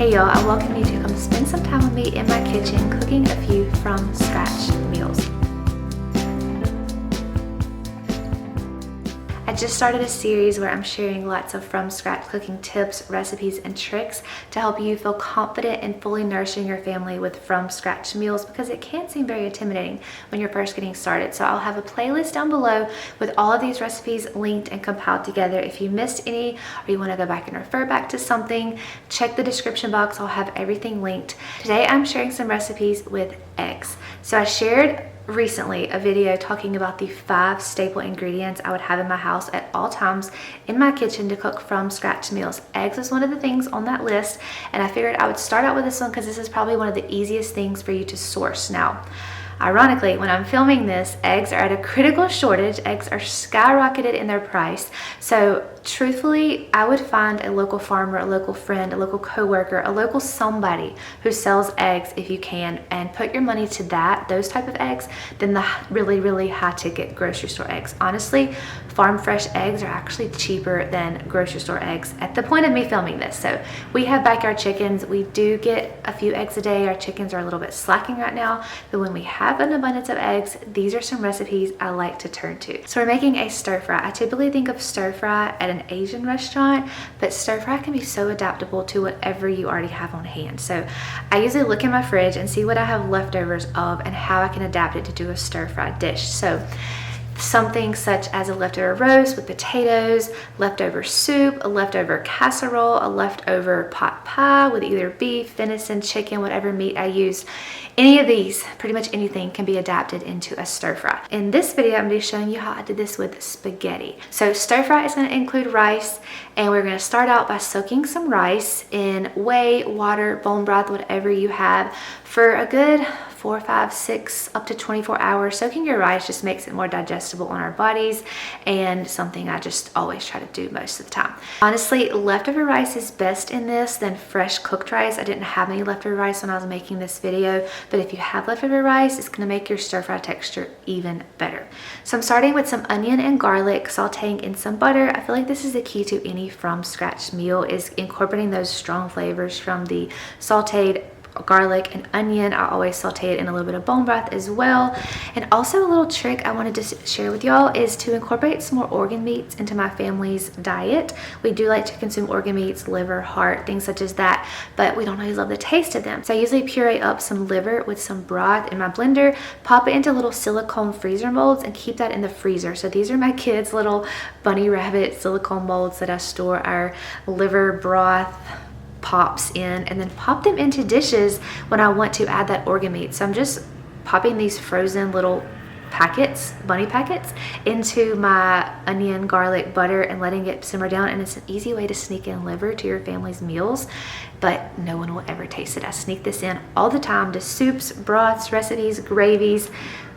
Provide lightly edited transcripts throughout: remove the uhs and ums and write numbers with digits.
Hey y'all, I welcome you to come spend some time with me in my kitchen cooking a few from scratch meals. I just started a series where I'm sharing lots of from scratch cooking tips, recipes, and tricks to help you feel confident in fully nourishing your family with from scratch meals, because it can seem very intimidating when you're first getting started. So I'll have a playlist down below with all of these recipes linked and compiled together. If you missed any or you want to go back and refer back to something, check the description box. I'll have everything linked. Today I'm sharing some recipes with eggs. So I shared recently a video talking about the 5 staple ingredients I would have in my house at all times in my kitchen to cook from scratch meals. Eggs is one of the things on that list, and I figured I would start out with this one because this is probably one of the easiest things for you to source. Now, ironically, when I'm filming this, eggs are at a critical shortage. Eggs are skyrocketed in their price. So truthfully, I would find a local farmer, a local friend, a local coworker, a local somebody who sells eggs if you can, and put your money to that, those type of eggs, than the really high ticket grocery store eggs. Honestly, farm fresh eggs are actually cheaper than grocery store eggs at the point of me filming this. So we have backyard chickens. We do get a few eggs a day. Our chickens are a little bit slacking right now, but when we have an abundance of eggs, these are some recipes I like to turn to. So we're making a stir fry. I typically think of stir fry at an Asian restaurant, but stir fry can be so adaptable to whatever you already have on hand. So I usually look in my fridge and see what I have leftovers of and how I can adapt it to do a stir fry dish. So something such as a leftover roast with potatoes, leftover soup, a leftover casserole, a leftover pot pie with either beef, venison, chicken, whatever meat I use. Any of these, pretty much anything, can be adapted into a stir fry. In this video, I'm going to be showing you how I did this with spaghetti. So stir fry is going to include rice, and we're going to start out by soaking some rice in whey, water, bone broth, whatever you have, for a good 4, 5, 6, up to 24 hours. Soaking your rice just makes it more digestible on our bodies, and something I just always try to do most of the time. Honestly, leftover rice is best in this than fresh cooked rice. I didn't have any leftover rice when I was making this video, but if you have leftover rice, it's going to make your stir fry texture even better. So I'm starting with some onion and garlic, sauteing in some butter. I feel like this is the key to any from scratch meal, is incorporating those strong flavors from the sauteed garlic and onion. I always saute it in a little bit of bone broth as well. And also a little trick I wanted to share with y'all is to incorporate some more organ meats into my family's diet. We do like to consume organ meats, liver, heart, things such as that, but we don't always love the taste of them. So I usually puree up some liver with some broth in my blender, pop it into little silicone freezer molds, and keep that in the freezer. So these are my kids' little bunny rabbit silicone molds that I store our liver broth pops in, and then pop them into dishes when I want to add that organ meat. So I'm just popping these frozen little packets, bunny packets, into my onion, garlic, butter, and letting it simmer down. And it's an easy way to sneak in liver to your family's meals, but no one will ever taste it. I sneak this in all the time to soups, broths, recipes, gravies.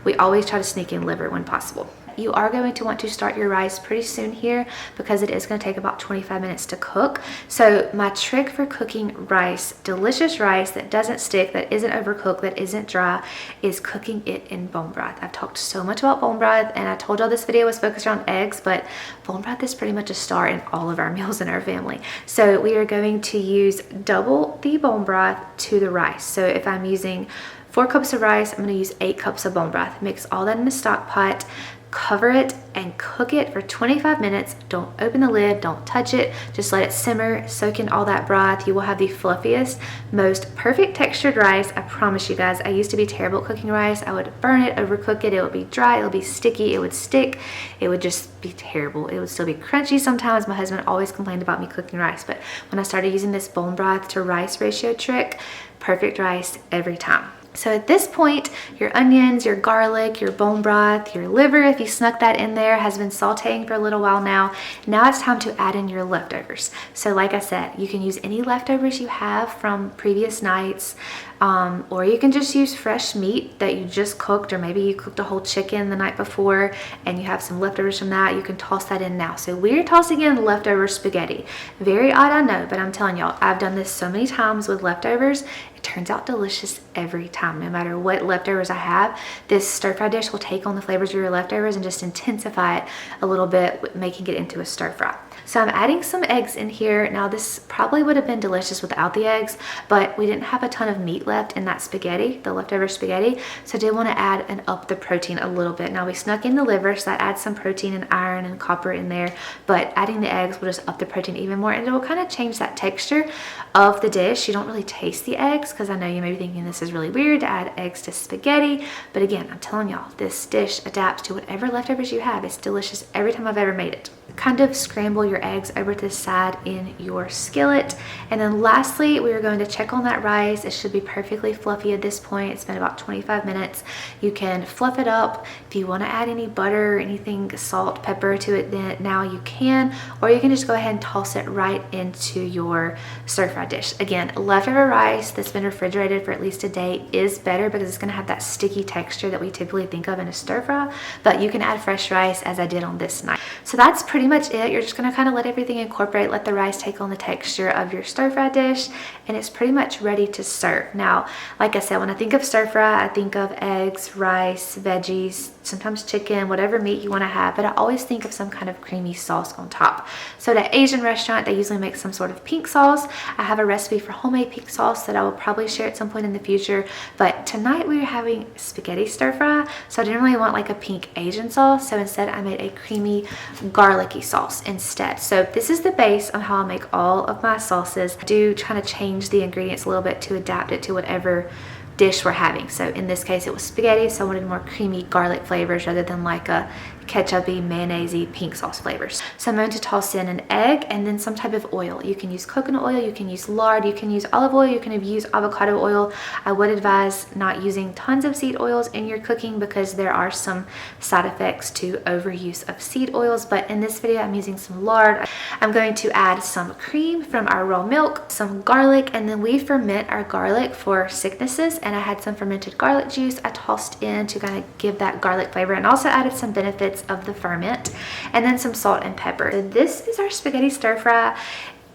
We always try to sneak in liver when possible. You are going to want to start your rice pretty soon here because it is going to take about 25 minutes to cook. So my trick for cooking rice, delicious rice that doesn't stick, that isn't overcooked, that isn't dry, is cooking it in bone broth. I've talked so much about bone broth, and I told y'all this video was focused around eggs, but bone broth is pretty much a star in all of our meals in our family. So we are going to use double the bone broth to the rice. So if I'm using 4 cups of rice, I'm going to use 8 cups of bone broth. Mix all that in a stock pot, cover it, and cook it for 25 minutes. Don't open the lid, don't touch it, just let it simmer, soak in all that broth. You will have the fluffiest, most perfect textured rice. I promise you guys, I used to be terrible at cooking rice. I would burn it, overcook it, it would be dry, it would be sticky, it would stick, it would just be terrible. It would still be crunchy sometimes. My husband always complained about me cooking rice, but when I started using this bone broth to rice ratio trick, perfect rice every time. So at this point, your onions, your garlic, your bone broth, your liver, if you snuck that in there, has been sauteing for a little while now. Now it's time to add in your leftovers. So like I said, you can use any leftovers you have from previous nights. or you can just use fresh meat that you just cooked, or maybe you cooked a whole chicken the night before and you have some leftovers from that. You can toss that in now. So we're tossing in leftover spaghetti. Very odd, I know, but I'm telling y'all, I've done this so many times with leftovers. It turns out delicious every time. No matter what leftovers I have, this stir fry dish will take on the flavors of your leftovers and just intensify it a little bit, making it into a stir fry. So I'm adding some eggs in here. Now this probably would have been delicious without the eggs, but we didn't have a ton of meat left in that spaghetti, the leftover spaghetti. So I did want to add and up the protein a little bit. Now we snuck in the liver, so that adds some protein and iron and copper in there, but adding the eggs will just up the protein even more, and it will kind of change that texture of the dish. You don't really taste the eggs, because I know you may be thinking this is really weird to add eggs to spaghetti, but again, I'm telling y'all, this dish adapts to whatever leftovers you have. It's delicious every time I've ever made it. Kind of scramble your eggs over to the side in your skillet, and then lastly we are going to check on that rice. It should be perfectly fluffy at this point. It's been about 25 minutes. You can fluff it up. If you want to add any butter or anything, salt, pepper to it, then now you can, or you can just go ahead and toss it right into your stir fry dish. Again, leftover rice that's been refrigerated for at least a day is better, because it's going to have that sticky texture that we typically think of in a stir fry, but you can add fresh rice as I did on this night. So that's pretty much it. You're just going to kind of let everything incorporate, let the rice take on the texture of your stir fry dish, and it's pretty much ready to serve. Now, like I said, when I think of stir fry, I think of eggs, rice, veggies, sometimes chicken, whatever meat you want to have, but I always think of some kind of creamy sauce on top. So at an Asian restaurant, they usually make some sort of pink sauce. I have a recipe for homemade pink sauce that I will probably share at some point in the future, but tonight we are having spaghetti stir fry, so I didn't really want like a pink Asian sauce, so instead I made a creamy garlicky sauce instead. So this is the base of how I make all of my sauces. I do kind of change the ingredients a little bit to adapt it to whatever dish we're having. So in this case it was spaghetti, so I wanted more creamy garlic flavors rather than like a ketchup-y, mayonnaise-y, pink sauce flavors. So I'm going to toss in an egg and then some type of oil. You can use coconut oil, you can use lard, you can use olive oil, you can use avocado oil. I would advise not using tons of seed oils in your cooking, because there are some side effects to overuse of seed oils, but in this video I'm using some lard. I'm going to add some cream from our raw milk, some garlic, and then we ferment our garlic for sicknesses, and I had some fermented garlic juice I tossed in to kind of give that garlic flavor, and also added some benefits of the ferment, and then some salt and pepper. So this is our spaghetti stir fry.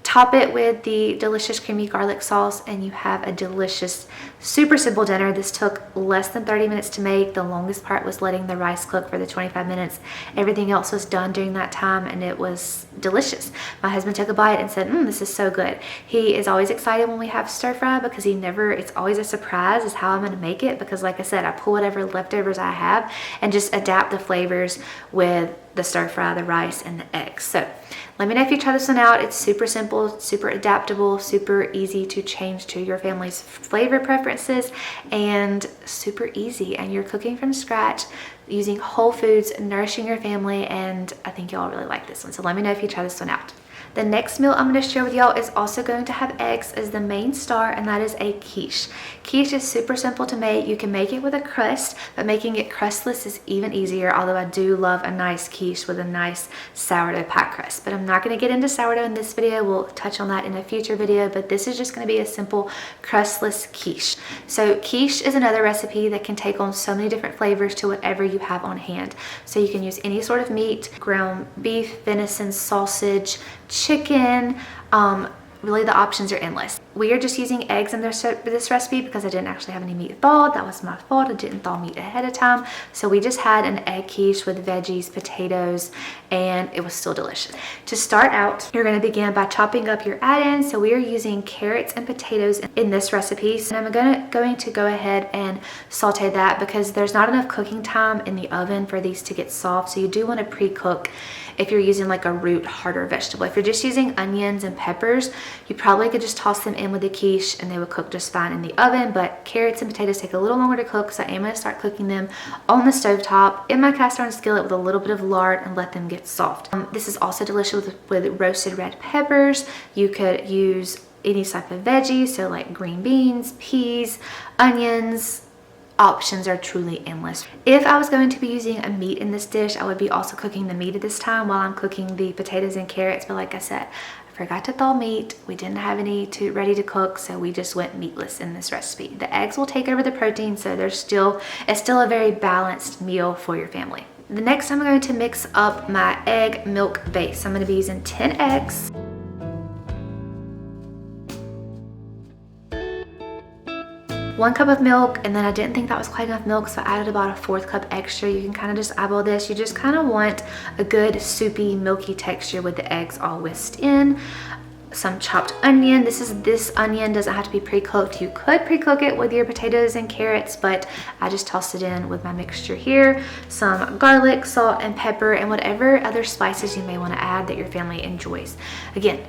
Top it with the delicious creamy garlic sauce and you have a delicious, super simple dinner. This took less than 30 minutes to make. The longest part was letting the rice cook for the 25 minutes. Everything else was done during that time, and it was delicious. My husband took a bite and said, this is so good. He is always excited when we have stir fry, because it's always a surprise as how I'm going to make it, because like I said, I pull whatever leftovers I have and just adapt the flavors with the stir fry, the rice, and the eggs. So let me know if you try this one out. It's super simple, super adaptable, super easy to change to your family's flavor preferences, and super easy. And you're cooking from scratch using whole foods, nourishing your family, and I think y'all really like this one. So let me know if you try this one out. The next meal I'm going to share with y'all is also going to have eggs as the main star, and that is a quiche. Quiche is super simple to make. You can make it with a crust, but making it crustless is even easier, although I do love a nice quiche with a nice sourdough pie crust. But I'm not going to get into sourdough in this video. We'll touch on that in a future video, but this is just going to be a simple crustless quiche. So quiche is another recipe that can take on so many different flavors to whatever you have on hand. So you can use any sort of meat, ground beef, venison, sausage, chicken, really the options are endless. We are just using eggs in this recipe because I didn't actually have any meat thawed. That was my fault. I didn't thaw meat ahead of time. So we just had an egg quiche with veggies, potatoes, and it was still delicious. To start out, you're going to begin by chopping up your add-ins. So we are using carrots and potatoes in this recipe. So I'm going to go ahead and saute that because there's not enough cooking time in the oven for these to get soft. So you do want to pre-cook if you're using like a root, harder vegetable. If you're just using onions and peppers, you probably could just toss them in with the quiche and they would cook just fine in the oven, but carrots and potatoes take a little longer to cook, so I am going to start cooking them on the stovetop in my cast iron skillet with a little bit of lard and let them get soft. This is also delicious with roasted red peppers. You could use any type of veggie, so like green beans, peas, onions. Options are truly endless. If I was going to be using a meat in this dish, I would be also cooking the meat at this time while I'm cooking the potatoes and carrots, but like I said, forgot to thaw meat. We didn't have any ready to cook, so we just went meatless in this recipe. The eggs will take over the protein, so it's still a very balanced meal for your family. The next, I'm going to mix up my egg milk base. I'm going to be using 10 eggs. 1 cup of milk, and then I didn't think that was quite enough milk, so I added about a 1/4 cup extra. You can kind of just eyeball this. You just kind of want a good soupy, milky texture with the eggs all whisked in. Some chopped onion. This onion doesn't have to be pre-cooked. You could pre-cook it with your potatoes and carrots, but I just tossed it in with my mixture here. Some garlic, salt, and pepper, and whatever other spices you may want to add that your family enjoys. Again,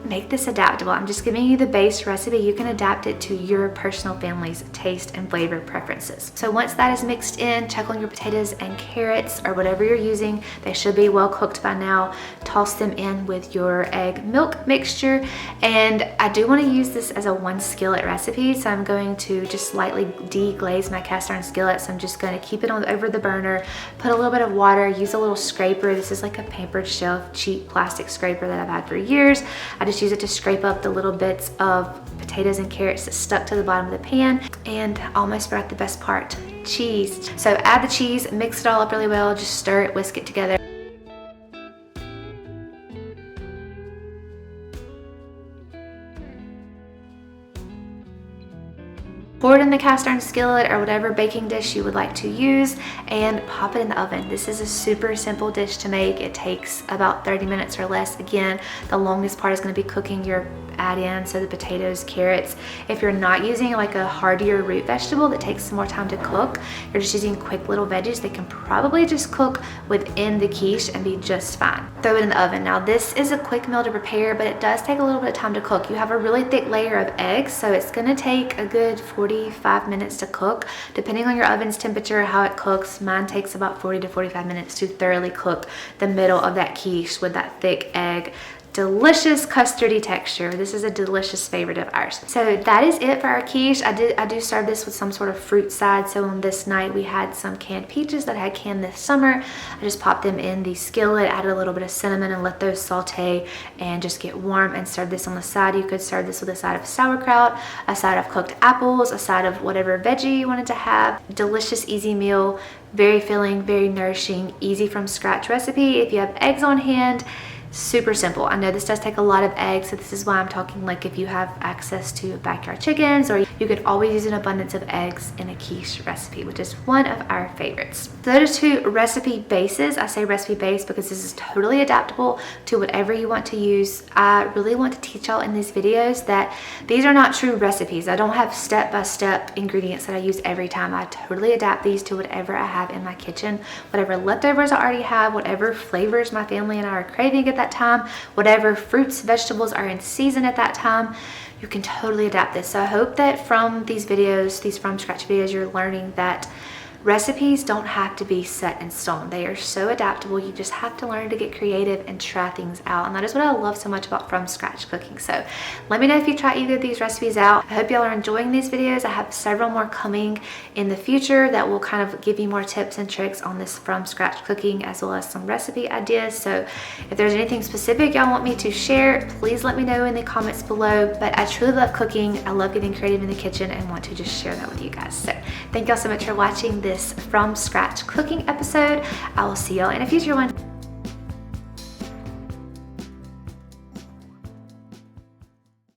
make this adaptable. I'm just giving you the base recipe. You can adapt it to your personal family's taste and flavor preferences. So once that is mixed in, check on your potatoes and carrots or whatever you're using. They should be well cooked by now. Toss them in with your egg milk mixture. And I do want to use this as a 1 skillet recipe, so I'm going to just slightly deglaze my cast iron skillet. So I'm just going to keep it over the burner, put a little bit of water, use a little scraper. This is like a pampered shelf cheap plastic scraper that I've had for years. I just use it to scrape up the little bits of potatoes and carrots that stuck to the bottom of the pan. And I almost forgot the best part, cheese. So add the cheese, mix it all up really well, just stir it, whisk it together. Pour it in the cast iron skillet or whatever baking dish you would like to use and pop it in the oven. This is a super simple dish to make. It takes about 30 minutes or less. Again, the longest part is going to be cooking your add-in, so the potatoes, carrots. If you're not using like a heartier root vegetable that takes some more time to cook, you're just using quick little veggies, they can probably just cook within the quiche and be just fine. Throw it in the oven. Now this is a quick meal to prepare, but it does take a little bit of time to cook. You have a really thick layer of eggs, so it's going to take a good 45 minutes to cook. Depending on your oven's temperature, how it cooks, mine takes about 40 to 45 minutes to thoroughly cook the middle of that quiche with that thick egg. Delicious custardy texture. This is a delicious favorite of ours. So that is it for our quiche. I do serve this with some sort of fruit side. So on this night we had some canned peaches that I had canned this summer. I just popped them in the skillet, added a little bit of cinnamon and let those saute and just get warm and serve this on the side. You could serve this with a side of sauerkraut, a side of cooked apples, a side of whatever veggie you wanted to have. Delicious, easy meal, very filling, very nourishing, easy from scratch recipe. If you have eggs on hand, super simple. I know this does take a lot of eggs, so this is why I'm talking like if you have access to backyard chickens, or you could always use an abundance of eggs in a quiche recipe, which is one of our favorites. So those are 2 recipe bases. I say recipe base because this is totally adaptable to whatever you want to use. I really want to teach y'all in these videos that these are not true recipes. I don't have step-by-step ingredients that I use every time. I totally adapt these to whatever I have in my kitchen, whatever leftovers I already have, whatever flavors my family and I are craving at that time, whatever fruits, vegetables are in season at that time. You can totally adapt this. So I hope that from these videos, these from scratch videos, you're learning that recipes don't have to be set in stone. They are so adaptable. You just have to learn to get creative and try things out. And that is what I love so much about from scratch cooking. So let me know if you try either of these recipes out. I hope y'all are enjoying these videos. I have several more coming in the future that will kind of give you more tips and tricks on this from scratch cooking, as well as some recipe ideas. So if there's anything specific y'all want me to share, please let me know in the comments below. But I truly love cooking. I love getting creative in the kitchen and want to just share that with you guys. So thank y'all so much for watching this from scratch cooking episode. I will see y'all in a future one.